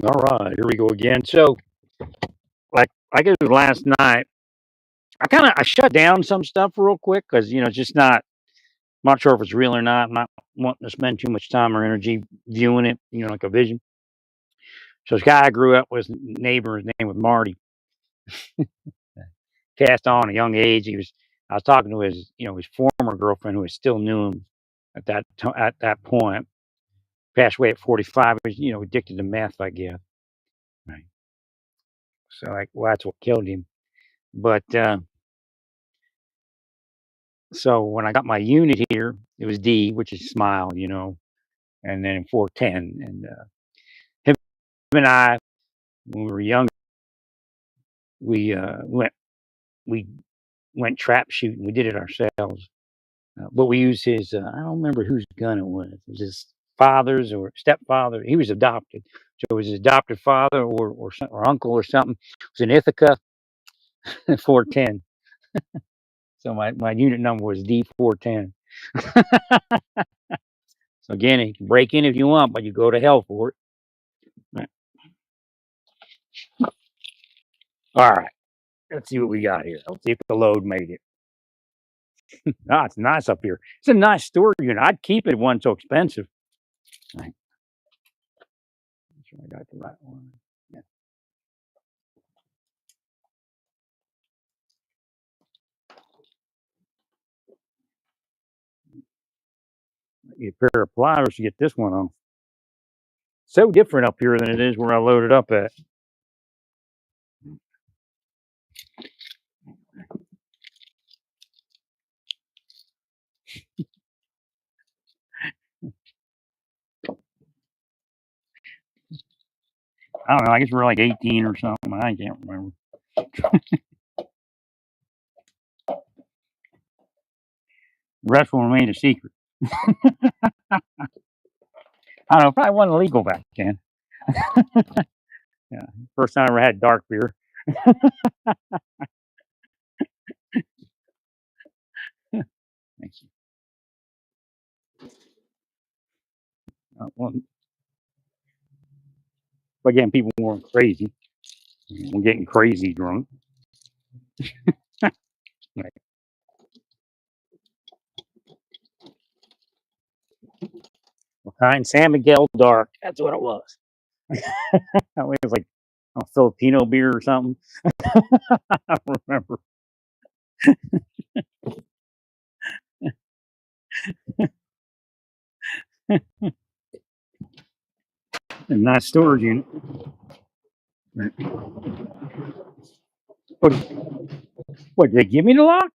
All right, here we go again. So, like it was last night, I shut down some stuff real quick because it's just not sure if it's real or not. I'm not wanting to spend too much time or energy viewing it, like a vision. So this guy I grew up with, neighbor, his name was Marty, passed on at a young age. I was talking to his former girlfriend who was still knew him at that point. Passed away at 45. He was, addicted to meth, I guess. Right. So well, that's what killed him. But so when I got my unit here, it was D, which is smile, and then 410. And him and I, when we were young, we we went trap shooting. We did it ourselves, but we used his. I don't remember whose gun it was. It was his father's or stepfather. He was adopted, so it was his adopted father or uncle or something. It was an Ithaca 410. So my unit number was D410. So again, you can break in if you want, but you go to hell for it. Right. All right. Let's see what we got here. Let's see if the load made it. Ah, it's nice up here. It's a nice storage unit. I'd keep it. It wasn't so expensive. Right. Make sure I got the right one. Yeah. Get a pair of pliers to get this one on. So different up here than it is where I loaded up at. I don't know. I guess we're like 18 or something. I can't remember. The rest will remain a secret. I don't know. Probably wasn't illegal back then. Yeah. First time I ever had dark beer. Thank you. Well, again, people weren't crazy. We're getting crazy drunk. Right. What kind? San Miguel Dark. That's what it was. It was like a Filipino beer or something. I don't remember. A nice storage unit. Right. What, what, did they give me the lock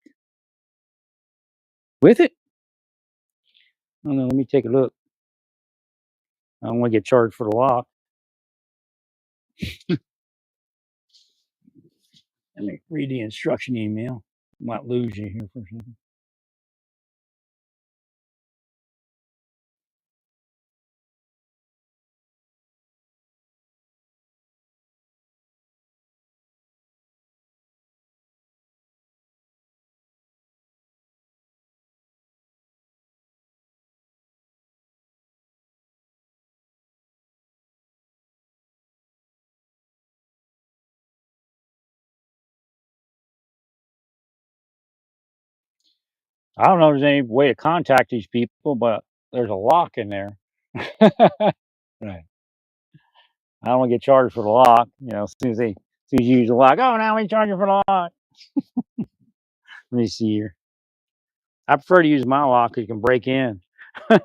with it? I don't know. Let me take a look. I don't want to get charged for the lock. Let me read the instruction email. Might lose you here for a second. I don't know if there's any way to contact these people, but there's a lock in there. Right. I don't want to get charged for the lock. As soon as you use the lock, oh, now we charge you for the lock. Let me see here. I prefer to use my lock because you can break in. I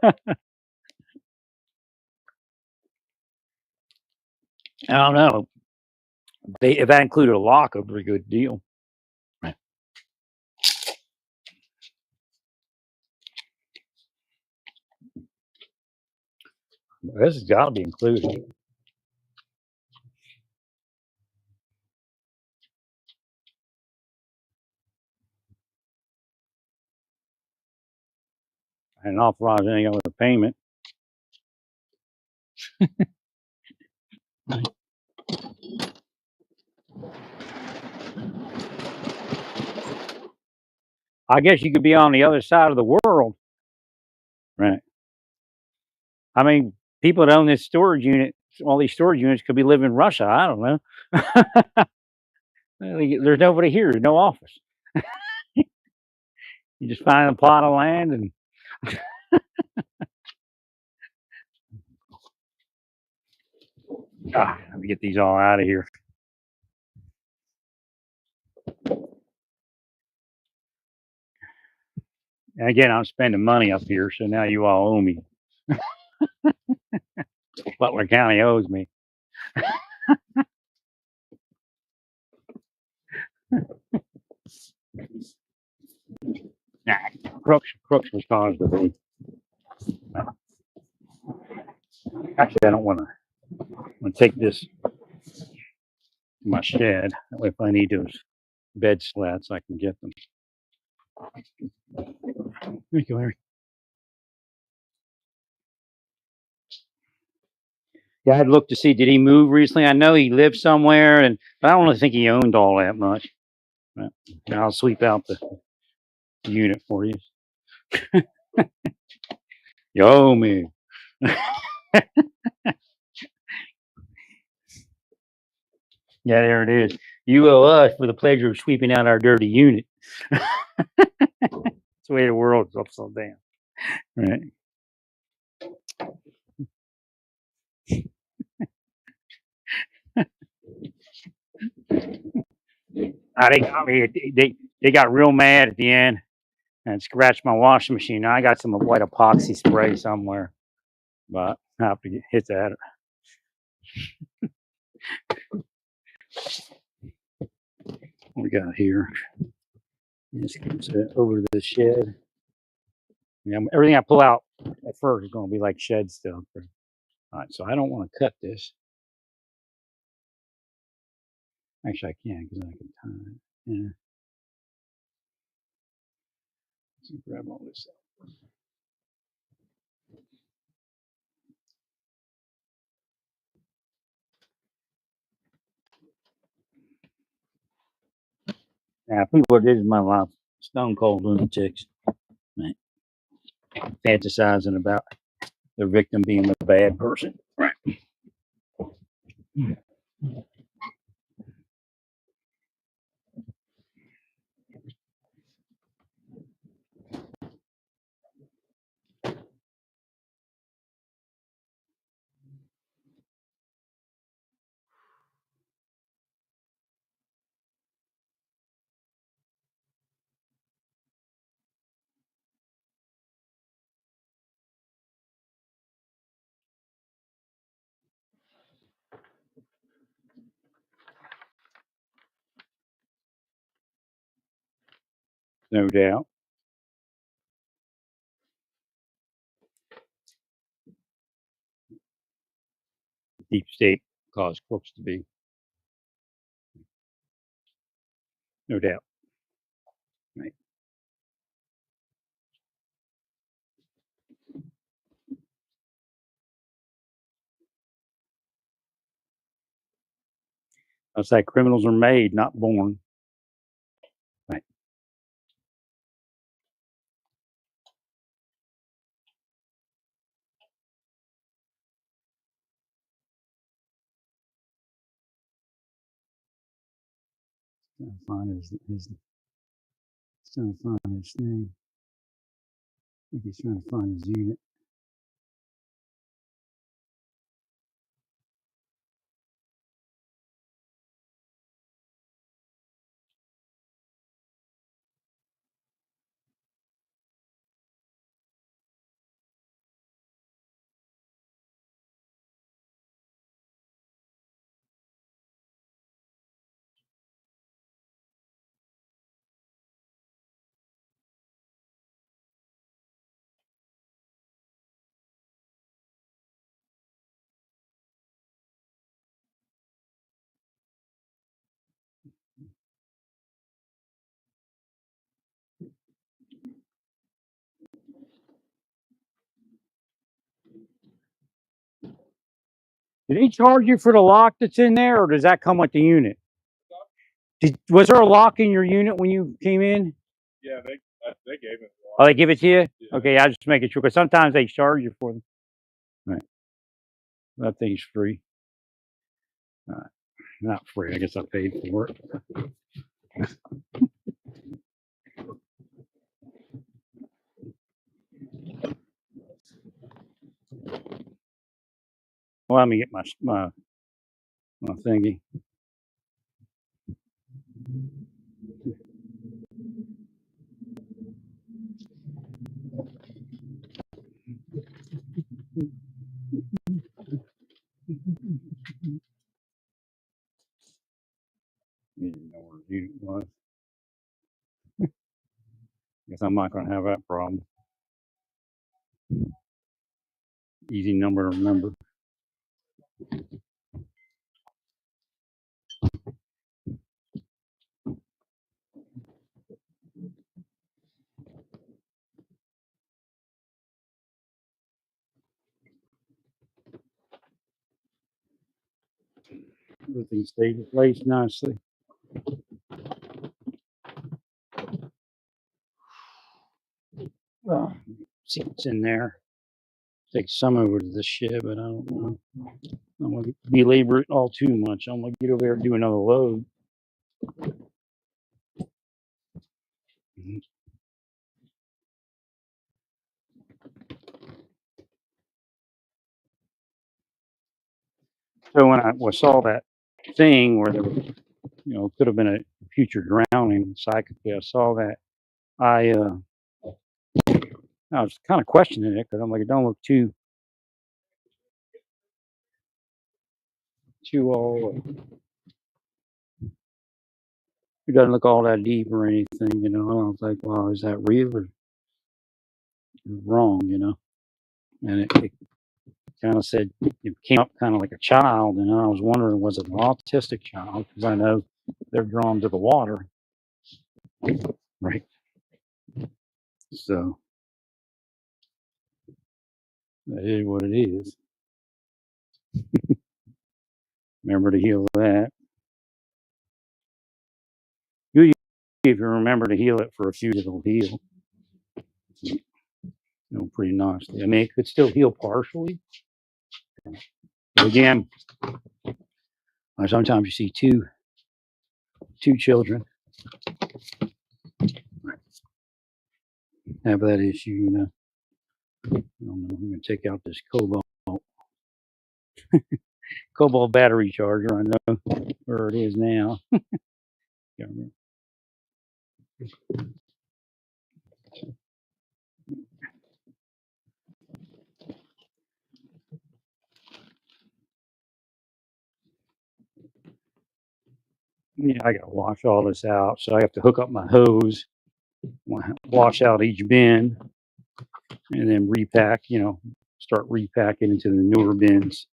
don't know. If that included a lock, it'd be a good deal. Right. This has got to be included. I didn't authorize any other payment. I guess you could be on the other side of the world. Right. I mean, people that own this storage unit all these storage units could be living in Russia. I don't know. There's nobody here. There's no office. You just find a plot of land and let me get these all out of here. And again, I'm spending money up here, so now you all owe me. Butler County owes me. Nah, Crooks was caused the thing. Actually, I don't want to. I'm gonna take this to my shed. That way, if I need those bed slats, I can get them. Thank you, Larry. Yeah, I'd look to see, did he move recently? I know he lived somewhere, but I don't really think he owned all that much. But I'll sweep out the unit for you. You owe me. Yeah, there it is. You owe us for the pleasure of sweeping out our dirty unit. That's the way the world is upside down. Right. They got me. They got real mad at the end and scratched my washing machine. Now I got some white epoxy spray somewhere, but I have to hit that. What we got here? This goes over to the shed. Yeah, everything I pull out at first is going to be like shed stuff. All right, so I don't want to cut this. Actually, I can because I can tie it. Yeah. Let's grab all this out. Now, people are in my life, stone cold lunatics, right? Fantasizing about the victim being a bad person. Right. No doubt. Deep state caused crooks to be. No doubt. Right. That's like criminals are made, not born. Right. Trying to find trying to find his thing. I think he's trying to find his unit. Did he charge you for the lock that's in there, or does that come with the unit? Was there a lock in your unit when you came in? Yeah, they gave it. Oh, they give it to you? Yeah. Okay, I was just making sure because sometimes they charge you for them. Right. That thing's free. Not free. I guess I paid for it. Well, let me get my thingy. You didn't know where the unit was. Guess I'm not going to have that problem. Easy number to remember. Everything stayed in place nicely. See what's in there. Take some over to the shed, but I don't know. I don't want to belabor it all too much. I'm going to get over there and do another load. So when I saw that thing where there was, could have been a future drowning psychically, I saw that. I was kind of questioning it because I'm like, it don't look too all. It doesn't look all that deep or anything, I was like, wow, is that real or wrong, And it kind of said it came up kind of like a child, and I was wondering, was it an autistic child? Because I know they're drawn to the water, right? So that is what it is. Remember to heal that. If you remember to heal it for a few, it'll heal. Pretty nicely. I mean, it could still heal partially. But again, sometimes you see two children have that issue, I don't know. I'm gonna take out this cobalt battery charger. I know where it is now. Yeah, I gotta wash all this out, so I have to hook up my hose, wash out each bin, and then repack. Start repacking into the newer bins.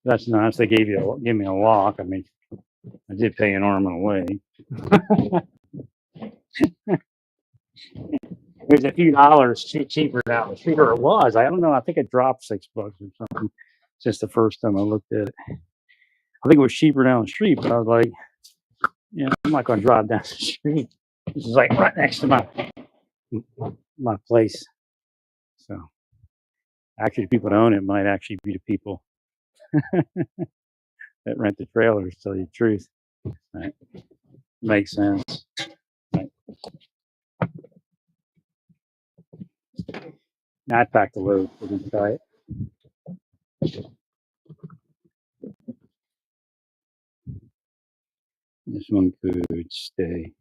That's nice. They give me a lock. I mean, I did pay an arm and a leg. It was a few dollars cheaper down the street, or it was. I don't know. I think it dropped $6 or something since the first time I looked at it. I think it was cheaper down the street, but I was like, I'm not going to drive down the street. This is like right next to my place. So actually, the people that own it might actually be the people that rent the trailers. To tell you the truth, right? Makes sense. Right. Now I packed the load. We're gonna try it. This one could stay.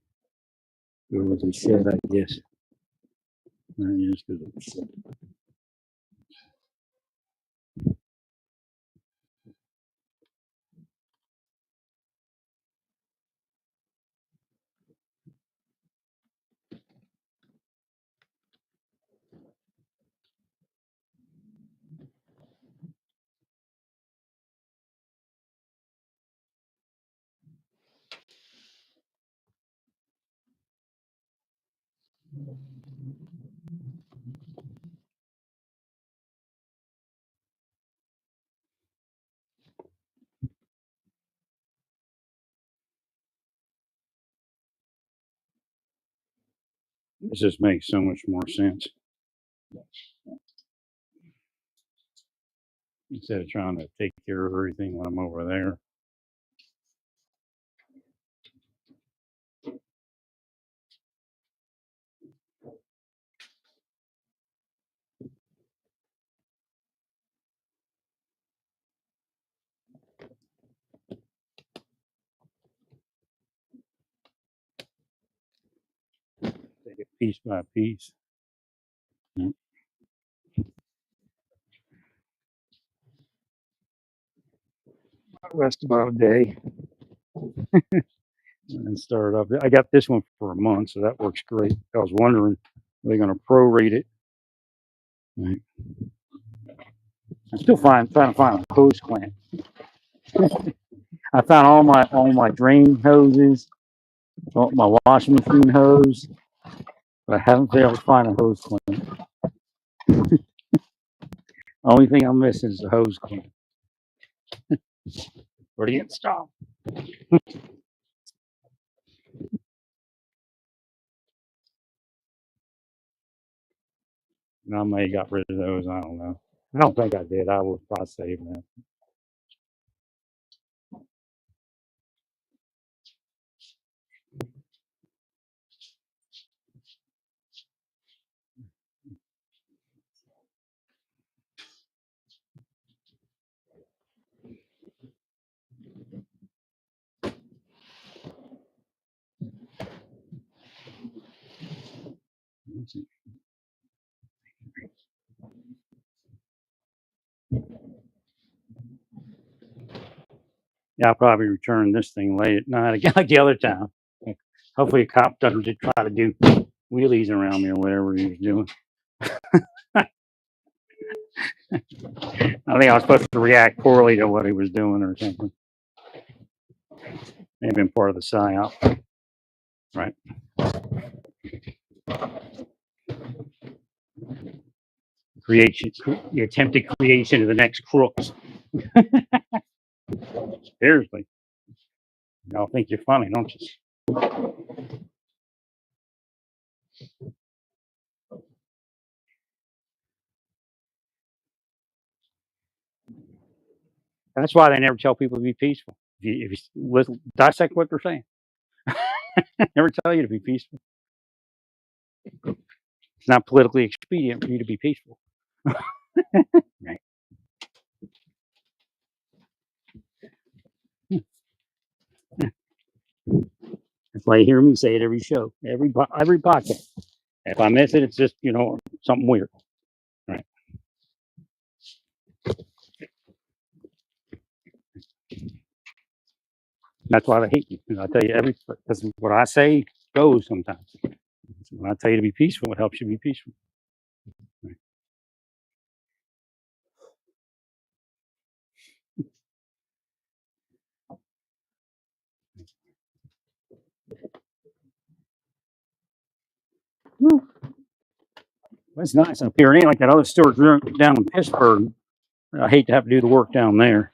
Go with the shed, I guess. Just go with the shed. This just makes so much more sense. instead of trying to take care of everything when I'm over there. Take it piece by piece. Mm. Rest about a day and then start up. I got this one for a month, so that works great. I was wondering, are they going to prorate it? Right. I'm still trying to find a hose clamp. I found all my drain hoses, all my washing machine hose, but I haven't been able to find a hose clamp. Only thing I'm missing is the hose clamp. Where do you stop? And I may have got rid of those. I don't know. I don't think I did. I would probably save them. Let's see. Yeah, I'll probably return this thing late at night again like the other time. Hopefully, a cop doesn't just try to do wheelies around me or whatever he was doing. I think I was supposed to react poorly to what he was doing or something. May have been part of the psyop. Right. Creation, the attempted creation of the next crooks. Seriously. Y'all think you're funny, don't you? That's why they never tell people to be peaceful. If you listen, dissect what they're saying, never tell you to be peaceful. It's not politically expedient for you to be peaceful. Right. That's why you hear me say it every show, every podcast. If I miss it, it's just something weird. Right. That's why they hate you. I tell you because what I say goes sometimes. When I tell you to be peaceful, it helps you be peaceful. Right. It's nice up here. It ain't like that other store down in Pittsburgh. I hate to have to do the work down there.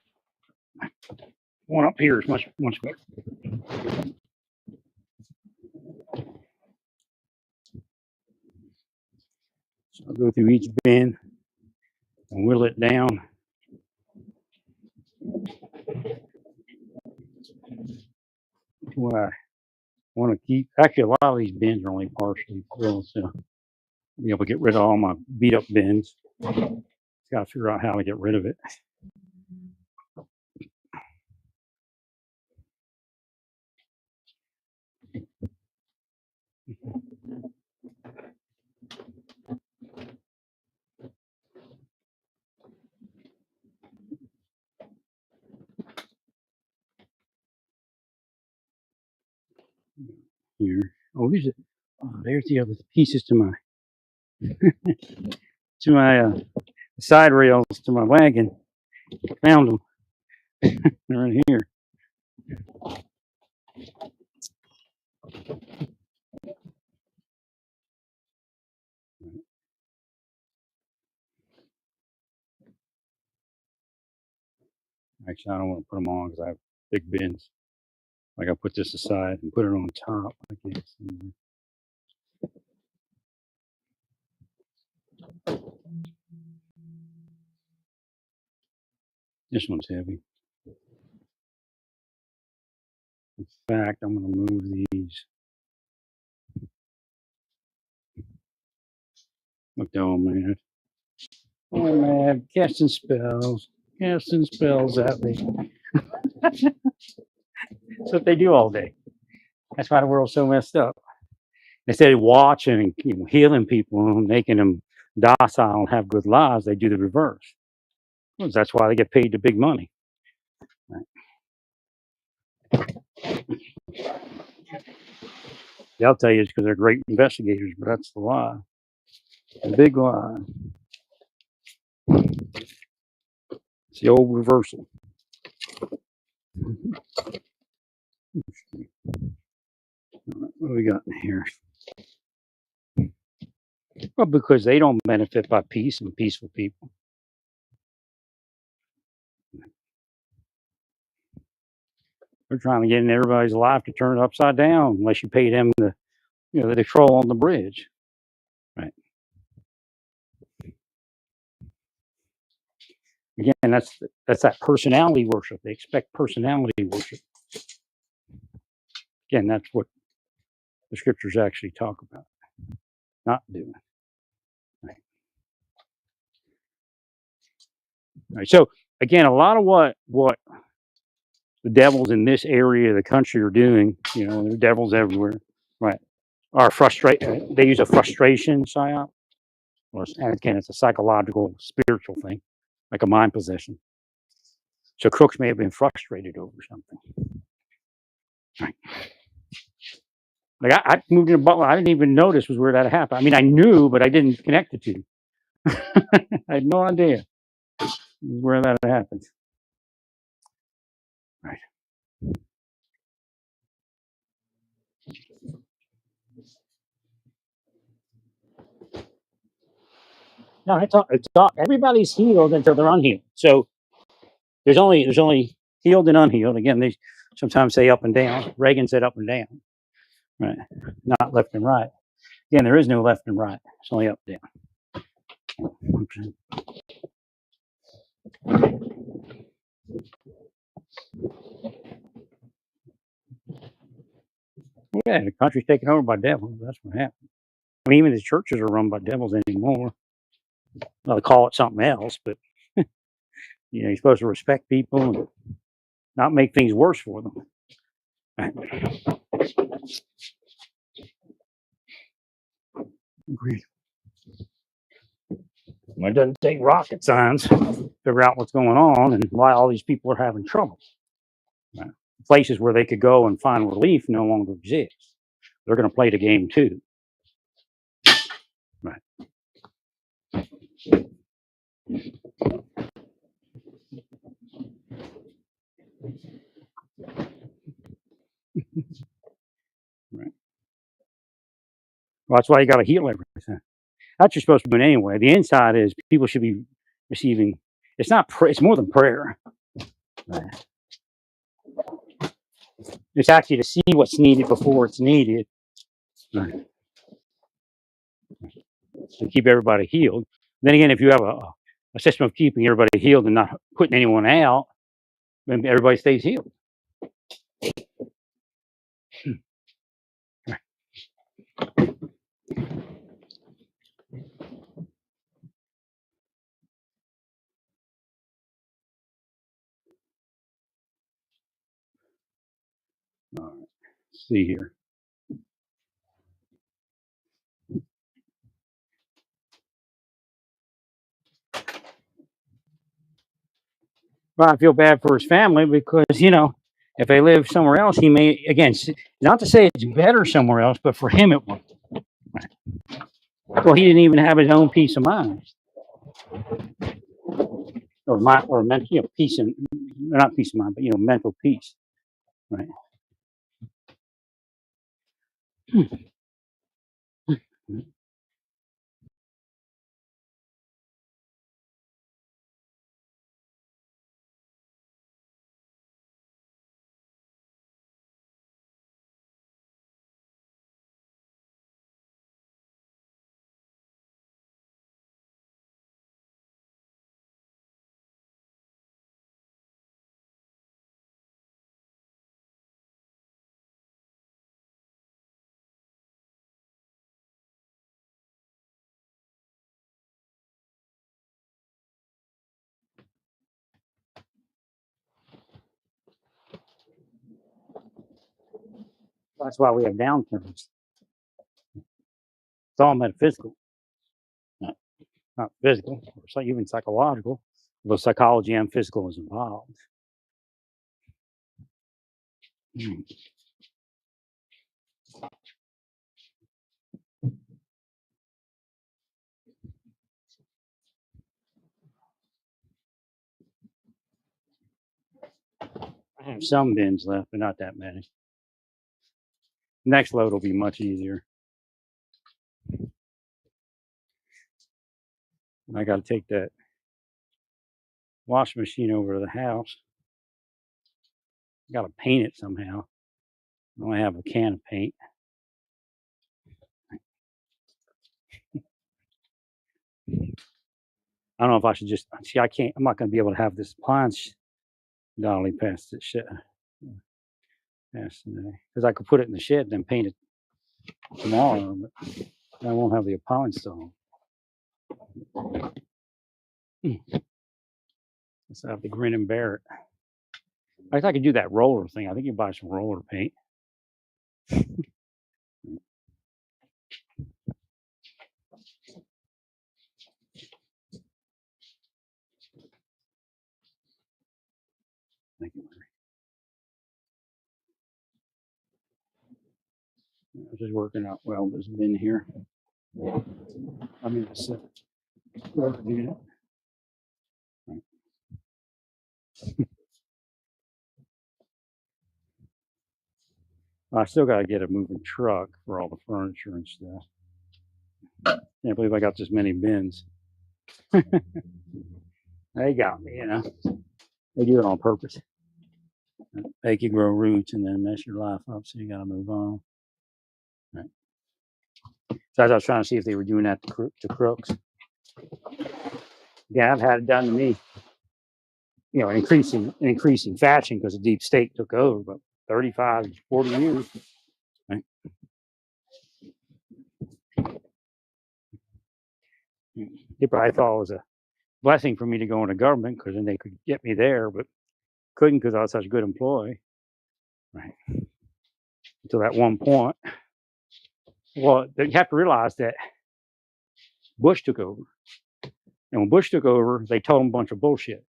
One up here is much better. So I'll go through each bin and whittle it down. What I want to keep. Actually, a lot of these bins are only partially filled, so I'll be able to get rid of all my beat up bins. Got to figure out how to get rid of it. Here. Oh, there's the other pieces to my side rails to my wagon. Found them. They're right here. Actually, I don't want to put them on because I have big bins. Like I put this aside and put it on top. I guess. This one's heavy. In fact, I'm going to move these. Look, oh man. Oh man, casting spells. Casting spells at me. That's what they do all day. That's why the world's so messed up. Instead of watching and healing people and making them docile and have good lives, they do the reverse. Well, that's why they get paid the big money. Right. They'll tell you it's because they're great investigators, but that's the lie. The big lie. It's the old reversal. What do we got in here? Well, because they don't benefit by peace and peaceful people. They're trying to get in everybody's life to turn it upside down unless you pay them the troll on the bridge. Right. Again, that's that personality worship. They expect personality worship. Again, that's what the scriptures actually talk about. Not doing. Right. Right. So again, a lot of what the devils in this area of the country are doing, there are devils everywhere, right? Are frustrate. They use a frustration psyop, and again, it's a psychological, spiritual thing, like a mind possession. So crooks may have been frustrated over something. Right. Like I moved into Butler, I didn't even notice was where that happened. I mean, I knew, but I didn't connect the two. I had no idea where that happened. Right. No, it's all everybody's healed until they're unhealed. So there's only healed and unhealed. Again, they sometimes say up and down. Reagan said up and down, right? Not left and right. Again, there is no left and right. It's only up and down. Okay. Yeah, the country's taken over by devils. That's what happened. I mean, even the churches are run by devils anymore. Well, they call it something else, but you're supposed to respect people and not make things worse for them. Agreed. Well, it doesn't take rocket science to figure out what's going on and why all these people are having trouble. Right. Places where they could go and find relief no longer exist. They're going to play the game too. Right. Right. Well, that's why you got to heal everything. That's what you're supposed to be doing anyway. The inside is people should be receiving. It's not. It's more than prayer. Right. It's actually to see what's needed before it's needed. Right. To keep everybody healed. Then again, if you have a system of keeping everybody healed and not putting anyone out, then everybody stays healed. Right. All right. Let's see here. Well, I feel bad for his family because if they live somewhere else, he may again not to say it's better somewhere else, but for him it won't. Well, he didn't even have his own peace of mind, or mental, peace and not peace of mind, but mental peace, right? That's why we have downturns. It's all metaphysical, not physical, or even psychological. Although psychology and physical is involved. I have some bins left, but not that many. Next load will be much easier. I got to take that washing machine over to the house. Got to paint it somehow. I only have a can of paint. I don't know if I should just see. I can't. I'm not going to be able to have this appliance dolly past this shit. Past today, because I could put it in the shed and then paint it tomorrow, but I won't have the appliance still. Let's have to grin and bear it. I think I could do that roller thing. I think you buy some roller paint. Thank you, Larry. This is working out well. This bin here. I mean, it's whoever did it. I still got to get a moving truck for all the furniture and stuff. Can't believe I got this many bins. They got me, you know. They do it on purpose. They can grow roots and then mess your life up, so you got to move on. Right. So as I was trying to see if they were doing that to crooks. Yeah, I've had it done to me. You know, increasing fashion because the deep state took over, but 35, 40 years. Right? They probably thought it was a blessing for me to go into government because then they could get me there, but couldn't because I was such a good employee. Right. Until that one point. Well, you have to realize that Bush took over. And when Bush took over, they told him a bunch of bullshit.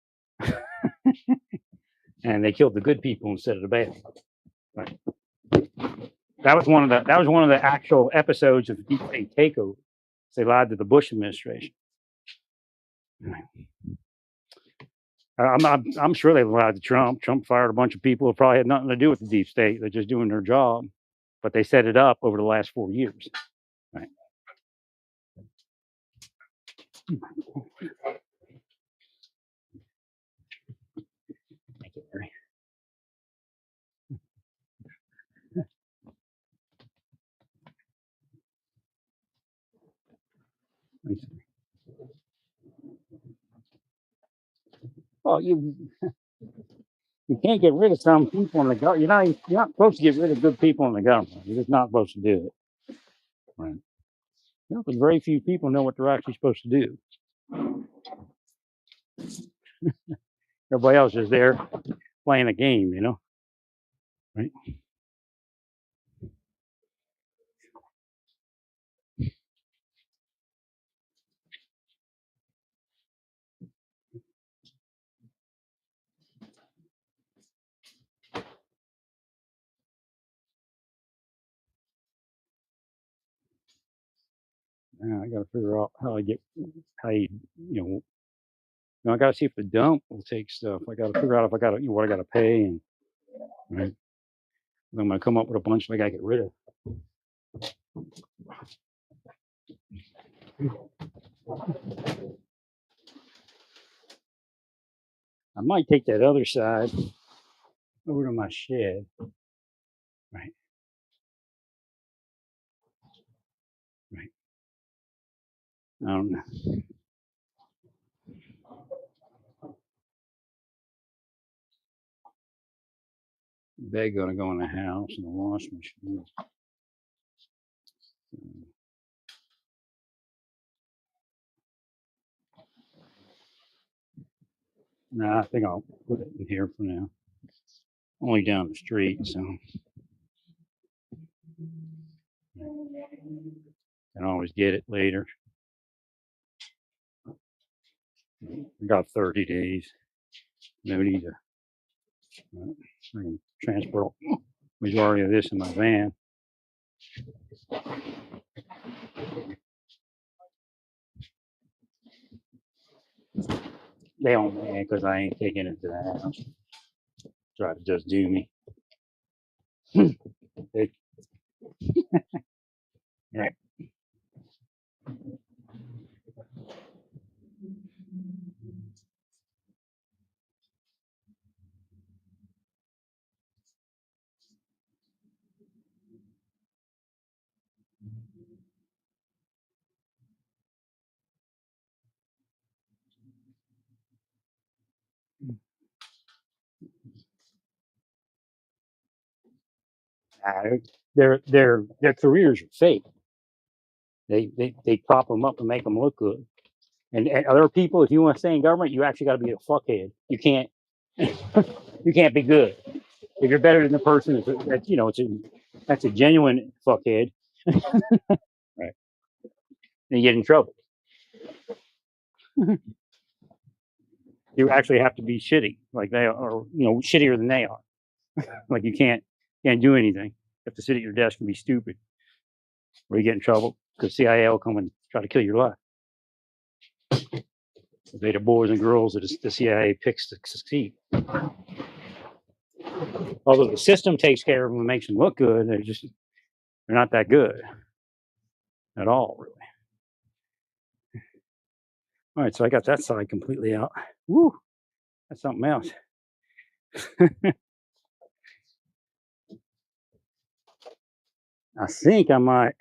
And they killed the good people instead of the bad. Right. That was one of the actual episodes of Deep State Takeover. They lied to the Bush administration. I'm sure they lied to Trump. Trump fired a bunch of people who probably had nothing to do with the deep state. They're just doing their job, but they set it up over the last 4 years. Right. Thank you, Larry. Well, you can't get rid of some people in the government. You're not supposed to get rid of good people in the government. You're just not supposed to do it. Right. You know, because very few people know what they're actually supposed to do. Everybody else is there playing a game, you know. Right. Now I got to figure out how you I got to see if the dump will take stuff. I got to figure out if I got to, what I got to pay, and right. I'm gonna come up with a bunch I got to get rid of. I might take that other side over to my shed. Right. Right. I don't know. They're gonna go in the house and the washing machine. Nah, I think I'll put it in here for now. Only down the street, so Can always get it later. I got 30 days. No need to. I can transport majority of this in my van. They don't mind because I ain't taking it to the house. Try to just do me. They, right. Their careers are fake. They prop them up and make them look good. And other people, if you want to stay in government, you actually got to be a fuckhead. You can't you can't be good. If you're better than the person that that's a genuine fuckhead, right? And you get in trouble. You actually have to be shitty, like they are, or shittier than they are. Like you can't do anything. You have to sit at your desk and be stupid, or you get in trouble because CIA will come and try to kill your life. They're the boys and girls that the CIA picks to succeed. Although the system takes care of them and makes them look good, they're not that good at all, really. All right, so I got that side completely out. Woo, that's something else. I think I might.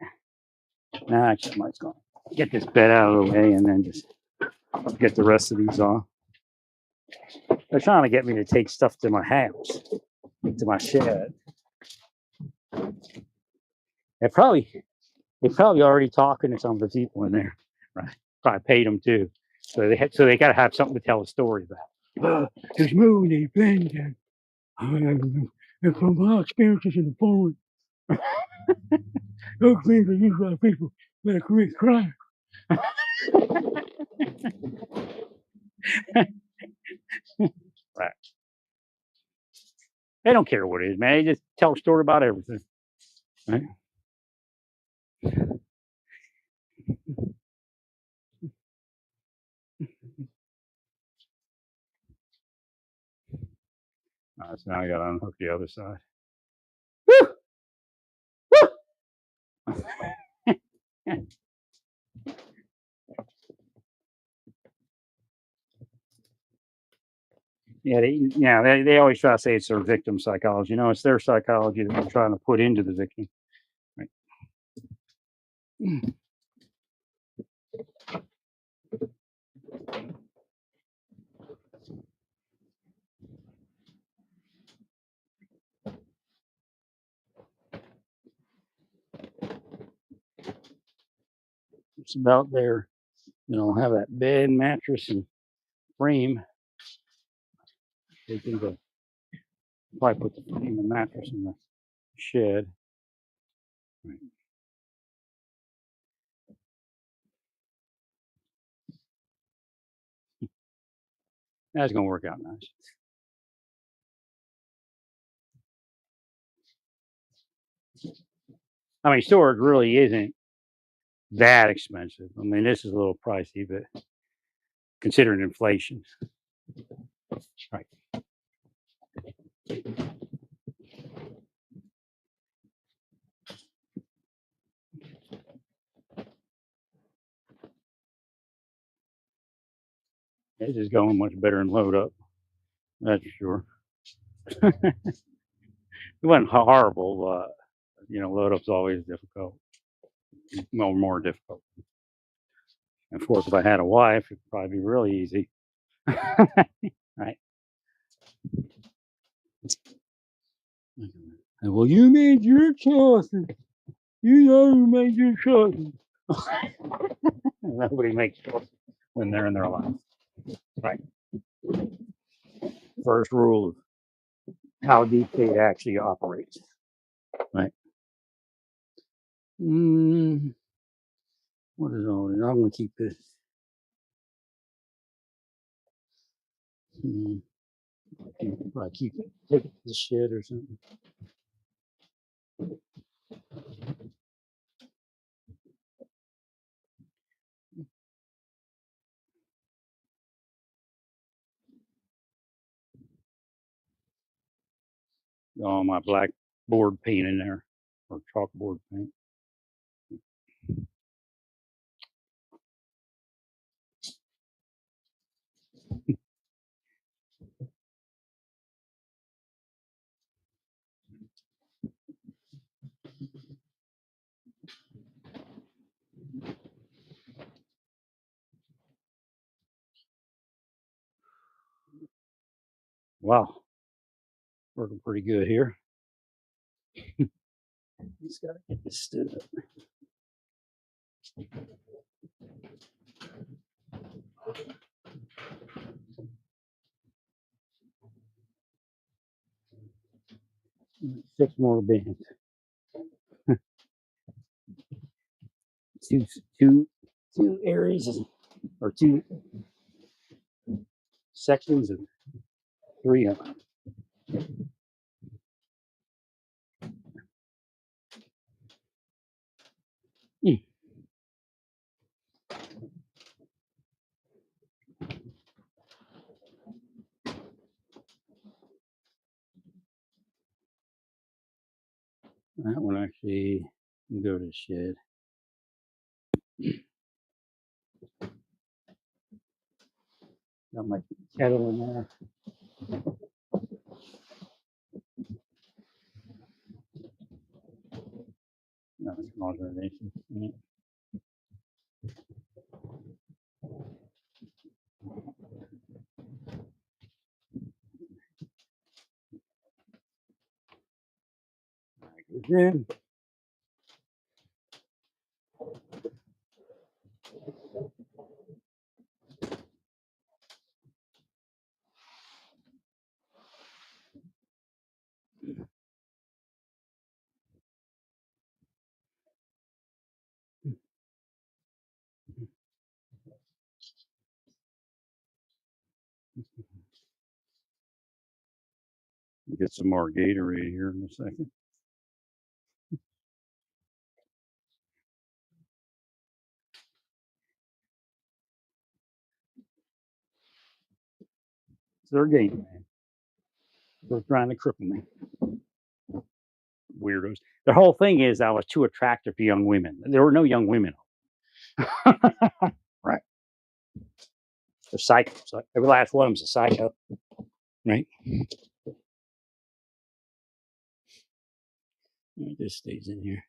Nah, actually, I might go get this bed out of the way and then just get the rest of these off. They're trying to get me to take stuff to my house, to my shed. They're probably already talking to some of the people in there, right? Probably paid them too, so they got to have something to tell a story about. There's Mooney been and from my experiences in the foreign, those things are used by people that commit crime. Right. They don't care what it is, man. They just tell a story about everything. Right? So now I got to unhook the other side. Woo! Woo! Yeah, they always try to say it's their victim psychology. It's their psychology that they're trying to put into the victim. Right? It's about there. Have that bed, mattress, and frame. They can probably put the frame and mattress in the shed. Right. That's going to work out nice. I mean, storage really isn't that expensive. I mean, this is a little pricey, but considering inflation. Right. This is going much better in load up. That's for sure. It wasn't horrible. Load up's always difficult. Well, more difficult. And of course, if I had a wife, it'd probably be really easy. Right. Well, you made your choices. You know you made your choices. Nobody makes choices when they're in their lives. Right. First rule of how deep state actually operates. Right. What is all this? I'm gonna keep this. Probably keep it. Take it to the shed or something. All my black board paint in there, or chalkboard paint. Wow, working pretty good here. Just gotta get this stood up. Six more bands. Two areas or two sections of three of them. That one actually can go to the shed. Got my kettle in there. No, it's modernization. Then get some more Gatorade here in a second. It's their game, man. They're trying to cripple me. Weirdos. The whole thing is I was too attractive to young women. There were no young women. Right. They're psychos. Every last one of them's a psycho. Right? It just stays in here.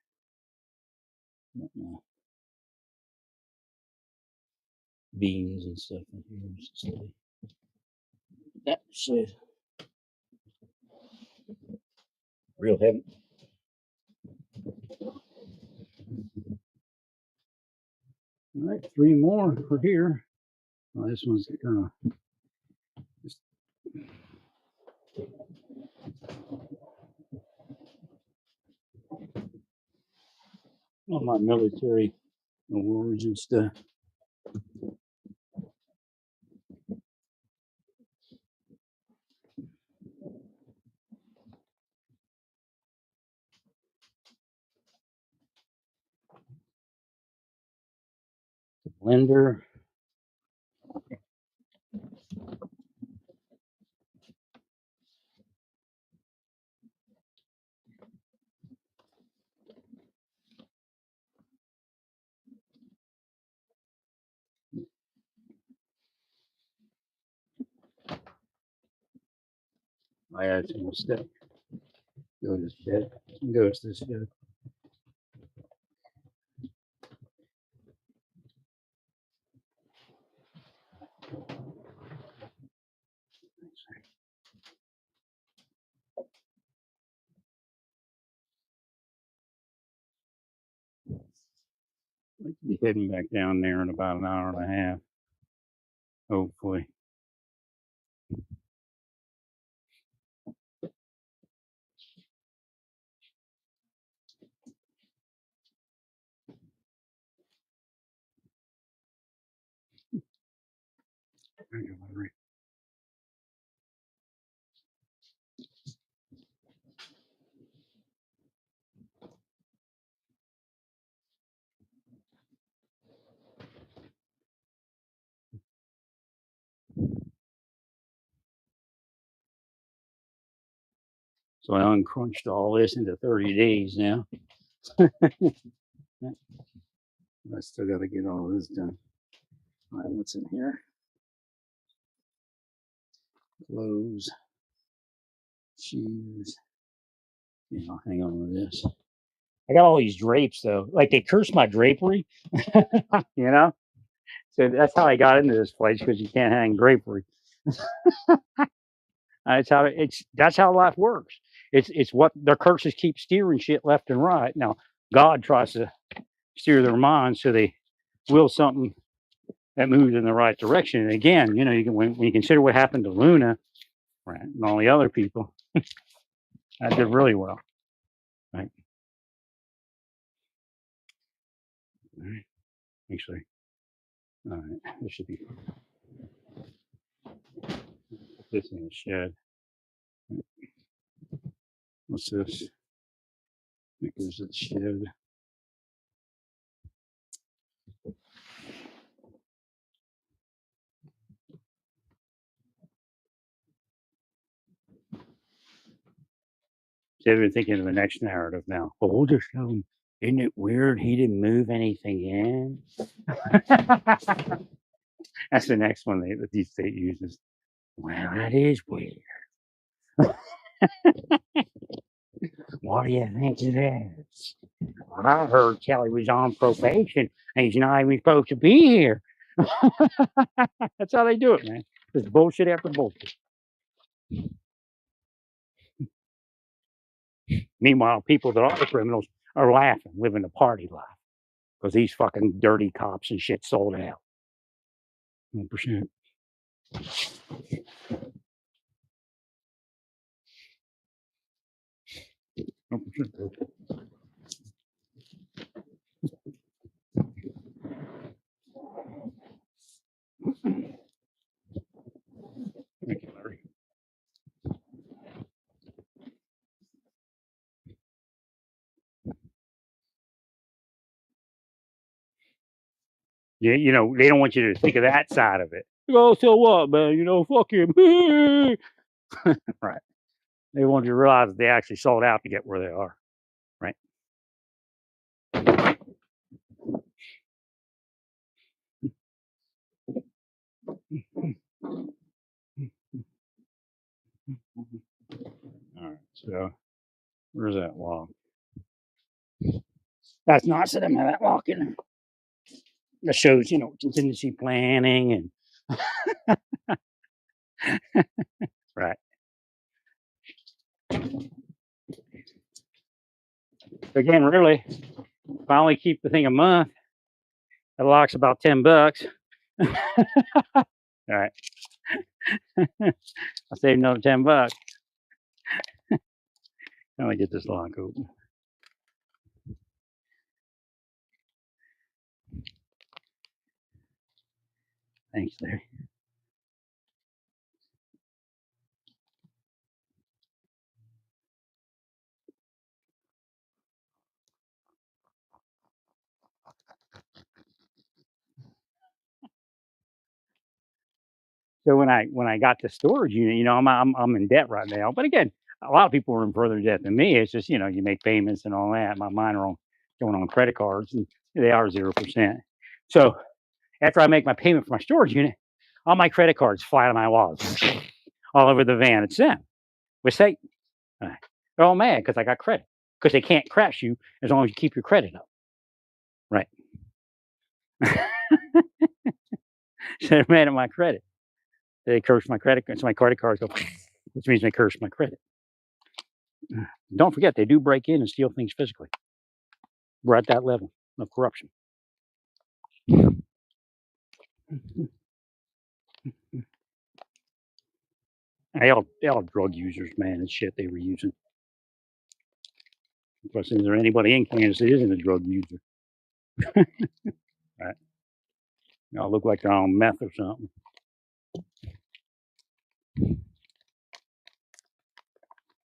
Beans and stuff in here. That shit. Real heavy. All right, three more for here. Well, this one's gonna just all my military awards and stuff. Blender. I had some mistake. Go to the shed. Goes to the shed. I could be heading back down there in about an hour and a half. Hopefully. So I uncrunched all this into 30 days now. I still got to get all this done. All right, what's in here? Clothes, shoes. You know, hang on with this. I got all these drapes though. Like they cursed my drapery, you know. So that's how I got into this place because you can't hang drapery. That's how life works. It's what their curses keep steering shit left and right. Now God tries to steer their minds so they will something that moves in the right direction. And again, you know, when you consider what happened to Luna, right, and all the other people, that did really well, right? All right. Actually, all right, this should be put this in the shed. What's this? It goes to the shed. So I've been thinking of the next narrative now. Well, we'll just show him. Isn't it weird he didn't move anything in? That's the next one that the deep state uses. Well, that is weird. What do you think it is? Well, I heard Kelly was on probation and he's not even supposed to be here. That's how they do it, man. Just bullshit after bullshit. Meanwhile, people that are the criminals are laughing, living the party life because these fucking dirty cops and shit sold out. 1%. Thank you, Larry. Yeah, you know, they don't want you to think of that side of it. Oh, so what, man? You know, fuck him. Right. They want you to realize that they actually sold out to get where they are. Right. All right. So where's that log? That's not sitting that log in there. That shows, you know, contingency planning and right. Again, really, if I only keep the thing a month, the lock's about $10. All right. I'll save another $10. Let me get this lock open. Thanks, Larry. So when I got the storage unit, you know, I'm in debt right now. But again, a lot of people are in further debt than me. It's just, you know, you make payments and all that. Mine are going on credit cards and they are 0%. So after I make my payment for my storage unit, all my credit cards fly out of my wallet, all over the van. It's them with Satan. They're all mad because I got credit because they can't crash you as long as you keep your credit up. Right. So they're mad at my credit. They curse my credit cards. So my credit cards go, which means they curse my credit. Don't forget, they do break in and steal things physically. We're at that level of corruption. They all drug users, man, and shit they were using. Plus, is there anybody in Kansas that isn't a drug user? Right. They all look like they're on meth or something.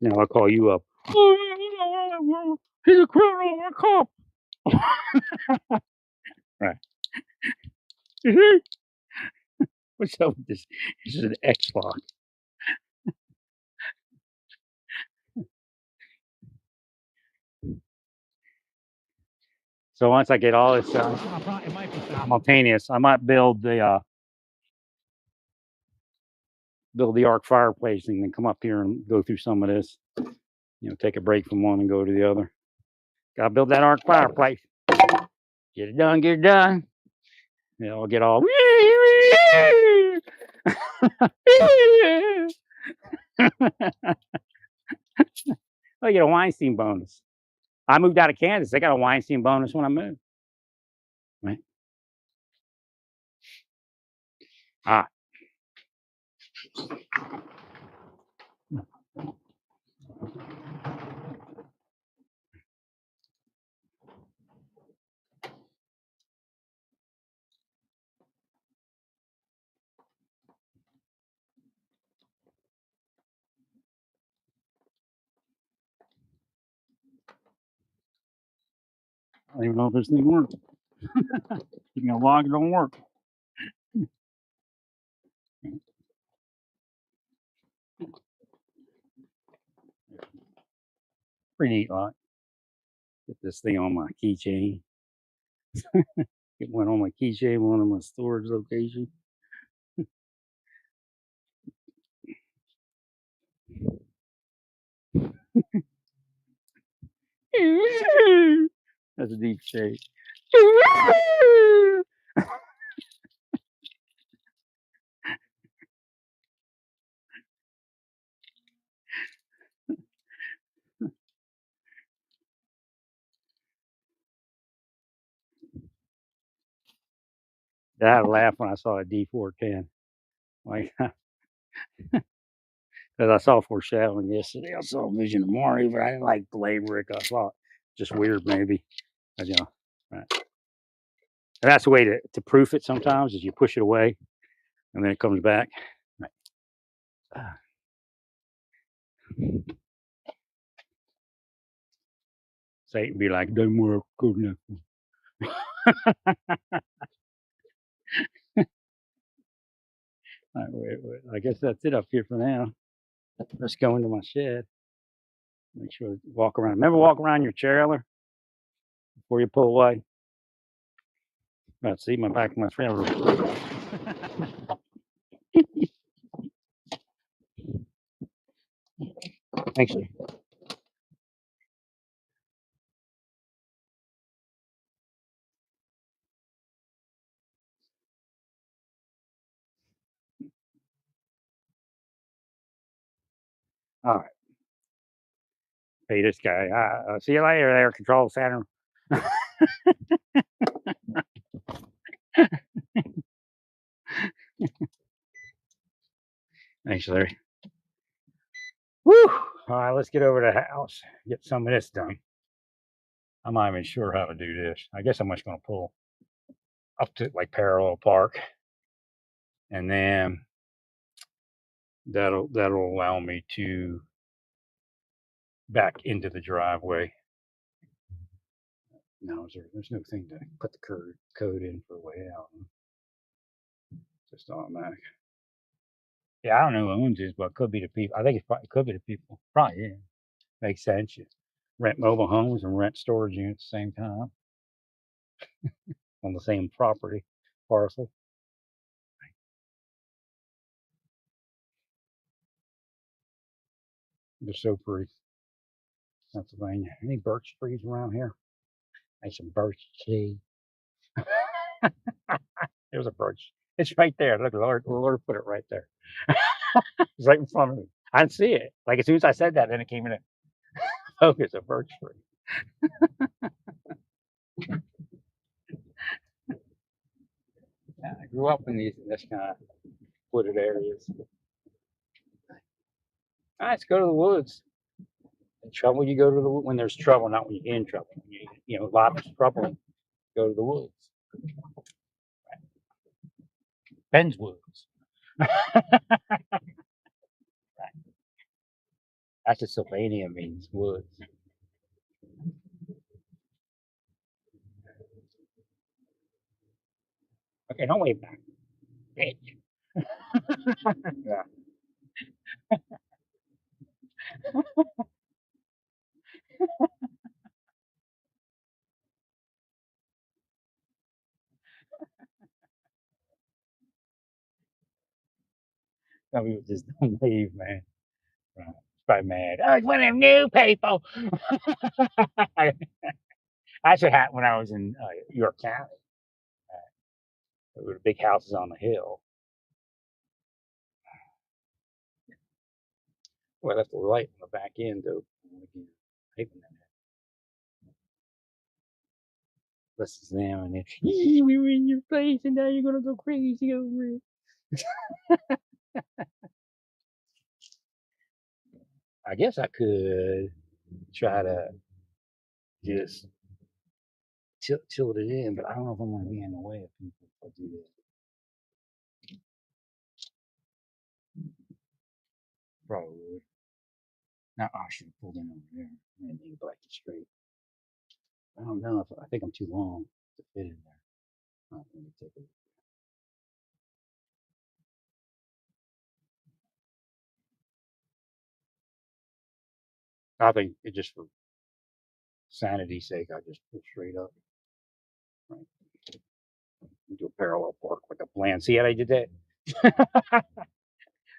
Now I'll call you up. He's a criminal, a cop. Right. What's up with this? This is an X-Lock. So once I get all this, it might be simultaneous. I might build the arc fireplace and then come up here and go through some of this. You know, take a break from one and go to the other. Gotta build that arc fireplace. Get it done, get it done. You know, I'll get all. I get a Weinstein bonus. I moved out of Kansas. I got a Weinstein bonus when I moved. Right. Ah. I don't even know if this thing works. You can log, it don't work. Pretty neat lot. Get this thing on my keychain. Get one on my keychain, one on my storage location. That's a deep shake. I laughed when I saw a D410. Like, because I saw foreshadowing yesterday. I saw Vision of Mari, but I didn't like belabor it. I thought just weird, maybe. But, you know, right. And that's the way to proof it sometimes is you push it away and then it comes back. Right. Satan be like, don't work, good enough. Wait. I guess that's it up here for now. Let's go into my shed. Make sure to walk around. Remember, walk around your trailer before you pull away. See my back of my trailer. Thanks. All right. Hey, this guy. See you later, there, control center. Thanks, Larry. Woo! All right, let's get over to the house. Get some of this done. I'm not even sure how to do this. I guess I'm just going to pull up to like parallel park, and then that'll allow me to back into the driveway. No, there's no thing to put the code in for way out. Just automatic. Yeah, I don't know who owns this, but it could be the people. I think it could be the people. Probably, yeah. Makes sense. You rent mobile homes and rent storage units at the same time on the same property parcel. They're so pretty. Pennsylvania. Any birch trees around here? Make some birch tea. There's a birch. It's right there. Look, Lord put it right there. It's right in front of me. I didn't see it. Like as soon as I said that, then it came in. Focus, a birch tree. Yeah, I grew up in this kind of wooded areas. All right, let's go to the woods. In trouble, you go to the when there's trouble, not when you're in trouble. When you know, a lot of trouble, go to the woods. Right. Ben's woods. Right. That's what Sylvania means, woods. Okay, don't wave back. Bitch. Yeah. Some people just don't wave, man. Right. Probably mad. Oh, it's one of them new people. That's what happened when I was in York County. There were big houses on the hill. Well, I left the light on the back end though. Let's examine it. We were in your face and now you're gonna go crazy over it. I guess I could try to just tilt it in, but I don't know if I'm gonna be in the way of people if I do this. Probably would. Now I should have pulled in over there and then black it straight. I don't know if I think I'm too long to fit in there. Let me take a look. I think it just for sanity's sake, I just pull straight up. Right. Do a parallel park like a plan. See how I did that?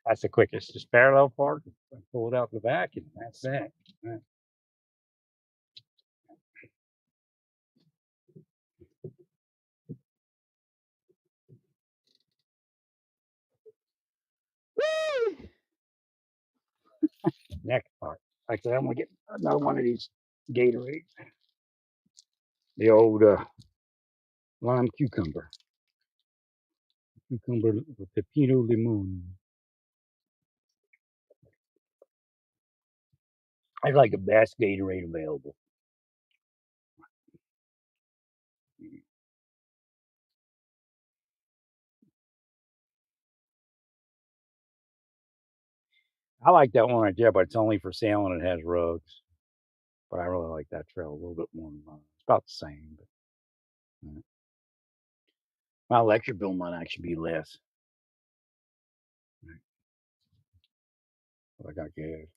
That's the quickest. Just parallel park, pull it out the back, and that's that. Right. Next part. Like I said, I'm gonna get another one of these Gatorade. The old lime cucumber. Cucumber pepino limon. I like the best Gatorade available. I like that one right there, but it's only for sale and it has rugs. But I really like that trail a little bit more than mine. It's about the same, but my electric bill might actually be less. But I got gas.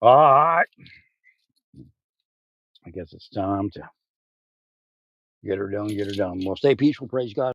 All right. I guess it's time to get her done, get her done. Well, stay peaceful, praise God.